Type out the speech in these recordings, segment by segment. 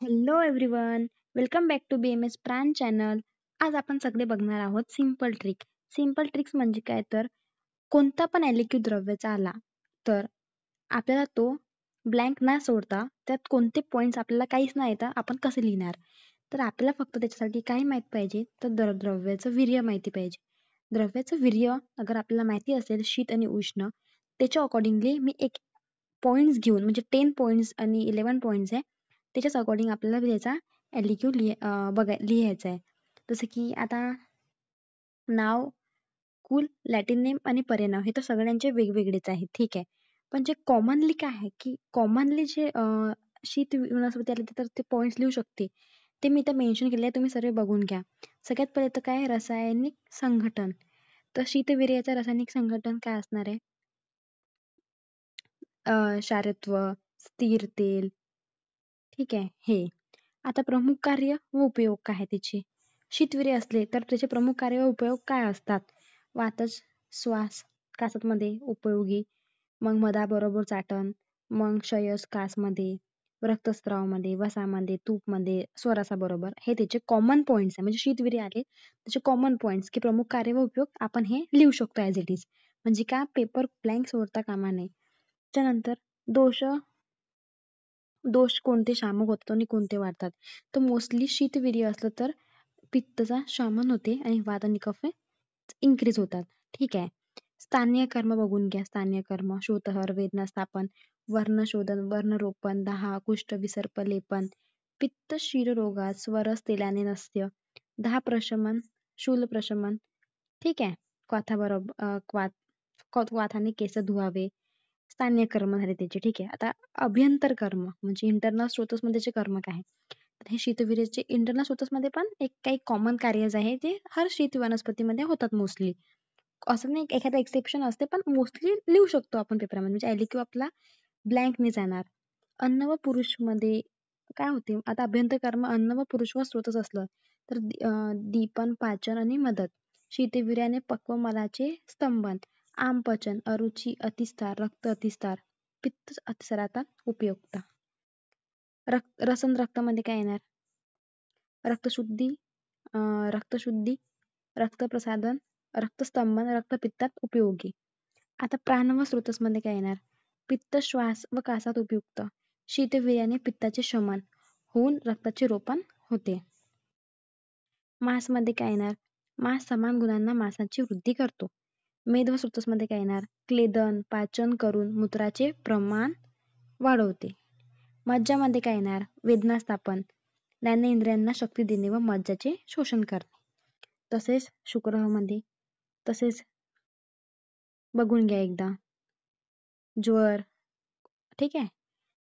Hello everyone, welcome back to BMS प्राण channel. आज आपण सगळे बघणार आहोत सिंपल ट्रिक. सिंपल ट्रिक्स म्हणजे काय तर कोणता पण एलिक्यू द्रव्याचा आला तर आपल्याला तो ब्लँक न सोडता त्यात कोणते पॉइंट्स आपल्याला काहीच नाही येतं आपण कसे लिहिणार. तर आपल्याला फक्त त्याच्यासाठी काय माहित पाहिजे तर द्रव्याचं वीर्य माहिती पाहिजे. द्रव्याचं वीर्य अगर आपल्याला माहिती असेल शीत आणि उष्ण त्याच्या अकॉर्डिंगली मी एक पॉइंट्स घेऊन म्हणजे 10 पॉइंट्स आणि 11 पॉइंट्स आहे त्याच्याच अकॉर्डिंग आपल्याला त्याचा एलिक्यू लिहायचा आहे. जसं की आता नाव, कुल, लॅटिन नेम आणि परिणाम हे तर सगळ्यांचे वेगवेगळेच आहेत, ठीक आहे. पण जे कॉमनली काय आहे की कॉमनली जे शीत वनस्पती आले तर ते पॉइंट्स लिहू शकते ते मी इथं मेन्शन केले आहे, तुम्ही सर्व बघून घ्या. सगळ्यात पहिले तर काय रासायनिक संघटन. तर शीतवीर्याचं रासायनिक संघटन काय असणार आहे? क्षारत्व, स्थिर तेल, ठीक आहे हे. आता प्रमुख कार्य व उपयोग काय आहे त्याचे? शीतवीर्य असले तर त्याचे प्रमुख कार्य व उपयोग काय असतात? वातज, श्वास, कासामध्ये उपयोगी, मग मधाबरोबर चाटण, मग क्षयस कासमध्ये, रक्तस्रावामध्ये, वसामध्ये, तूपमध्ये, स्वरसाबरोबर हे त्याचे कॉमन पॉइंट्स आहे. म्हणजे शीतवीर्य आले त्याचे कॉमन पॉइंट्स की प्रमुख कार्य व उपयोग आपण हे लिहू शकतो ॲज इट इज. म्हणजे का पेपर ब्लँक सोडता कामा नये. त्यानंतर दोष दोष कोणते शामक होतात आणि कोणते वाढतात? तर मोस्टली शीतवीर्य असलं तर पित्तचा शमन होते आणि वात आणि कफ इन्क्रीज होतात, ठीक आहे. स्थानीय कर्म बघून घ्या. स्थानीय कर्म शोथहर, वेदना स्थापन, वर्णशोधन, वर्णरोपण, दाह, कुष्ठ, विसर्प, लेपन, पित्त शिररोगात स्वरस तेलाने नस्य, दाह प्रशमन, शूल प्रशमन, ठीक आहे. क्वाथाने केस धुवावे. स्थानीय कर्म झाले त्याचे, ठीक आहे. आता अभ्यंतर कर्म म्हणजे इंटरनल स्रोतस मध्ये कर्म काय आहे? तर हे शीतवीर्याचे इंटरनल स्रोतस मध्ये पण एक काही कॉमन कार्य आहे ते हर शीत वनस्पतीमध्ये होतात मोस्टली. असं नाही एखादा एक्सेप्शन असते पण मोस्टली लिहू शकतो आपण पेपरमध्ये म्हणजे एलिक्यू आपला ब्लँक नाही जाणार. अन्न व पुरुष मध्ये काय होते? आता अभ्यंतर कर्म अन्न व पुरुष व स्रोतच असलं तर दीपन, पाचन आणि मदत. शीतवीर्याने पक्व मलाचे स्तंभन, आमपचन, अरुची, अतिस्तार, रक्त अतिस्तार, पित्त अतिसाराचा उपयुक्त. रसन रक्तामध्ये काय येणार? रक्तशुद्धी, रक्तशुद्धी, रक्तप्रसादन, रक्तस्तंभन, रक्तपित्तात उपयोगी. आता प्राण व स्रोतसमध्ये काय येणार? पित्त, श्वास व कासात उपयुक्त. शीतवीर्याने पित्ताचे शमन होऊन रक्ताचे रोपण होते. मांसमध्ये काय येणार? मांस समान गुणांना मांसाची वृद्धी करतो. मेद व स्रोतसमध्ये काय येणार? क्लेदन, पाचन करून मूत्राचे प्रमाण वाढवते. मज्जामध्ये काय येणार? वेदनास्थापन, ज्ञानेंद्रियांना शक्ती देणे व मज्जाचे शोषण करणे. तसेच शुक्रमध्ये तसेच बघून घ्या एकदा ज्वर, ठीक आहे.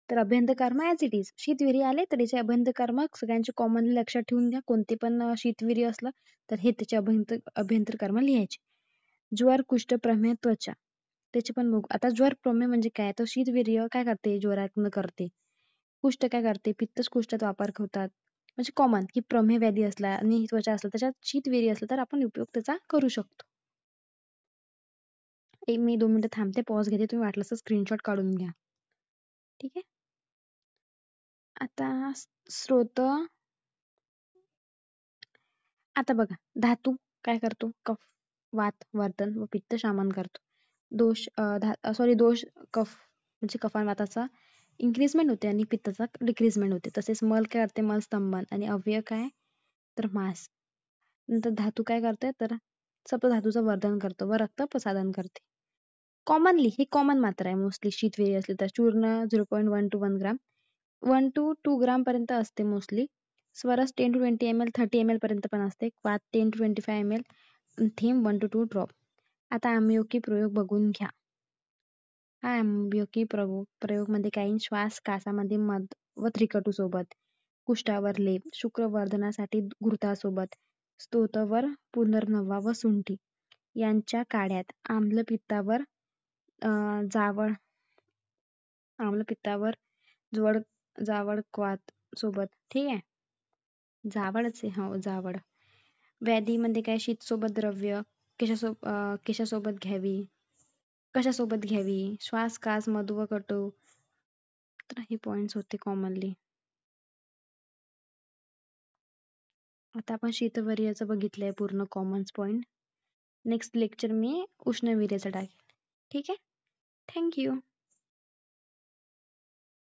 तर अभ्यंतर कर्म ॲज इट इज. शीतवीर्य आले तर याचे अभ्यंतर कर्म सगळ्यांचे कॉमनली लक्षात ठेवून घ्या. कोणते पण शीतवीर्य असलं तर हे त्याचे अभ्यंतर कर्म लिहायचे. ज्वर, कुष्ठ, प्रमेह, त्वचा त्याचे पण बघू. आता ज्वर प्रमेह म्हणजे काय? तर शीतवीर्य काय करते? ज्वरातनं करते. कुष्ठ काय करते? पित्तच कुष्ठात वापर होतात. म्हणजे कॉमन की प्रमेह व्याधी असला आणि त्वचा असला त्याच्यात शीतवीर्य असलं तर आपण उपयोग त्याचा करू शकतो. मी 2 मिनिटं थांबते, पॉज घेते. तुम्ही वाटलं तर स्क्रीनशॉट काढून घ्या, ठीक आहे. आता स्रोत, आता बघा धातू काय करतो? कफ, वात, वर्धन व पित्त शमन करतो. दोष कफ म्हणजे कफ आणि वाताचा इन्क्रीजमेंट होते आणि पित्ताचा डिक्रीजमेंट होते. तसेच मल काय करते? मल स्तंभन आणि अव्यय काय? तर मास. नंतर धातू काय करते? तर सप्तधातूचं वर्धन करतो व रक्त प्रसादन करते. कॉमनली ही कॉमन मात्रा आहे मोस्टली शीतवीर्य असली तर. चूर्ण 0.1 to 1 ग्राम, 1 to 2 ग्राम पर्यंत असते mostly. Swaras 10 to 20 ml, 30 ml पर्यंत पण असते. क्वाथ 10 to 25 ml, थेंब 1 to 2 ड्रॉप. आता आम्योकी प्रयोग बघून घ्या. हा आम्योकी प्रयोगमध्ये काही श्वास, कासामध्ये मध व त्रिकटू सोबत, कुष्ठावर लेप, शुक्रवर्धनासाठी घृतासोबत, स्तोतावर पुनर्नवा व सुंठी यांच्या काढ्यात, आम्लपित्तावर जावळ आम्लपित्तावर जावळ क्वाथ सोबत, ठीक आहे. जावळच आहे, हो जावळ. व्याधीमध्ये काय? शीत सोबत द्रव्य केशासोबत घ्यावी. कशासोबत घ्यावी? श्वास, कास, मधु व कटू. तर हे पॉइंट्स होते कॉमनली. आता आपण शीतवीर्याचं बघितलंय पूर्ण कॉमन्स पॉइंट. नेक्स्ट लेक्चर मी उष्णवीर्याचं टाकेल. ठीक आहे. थँक्यू.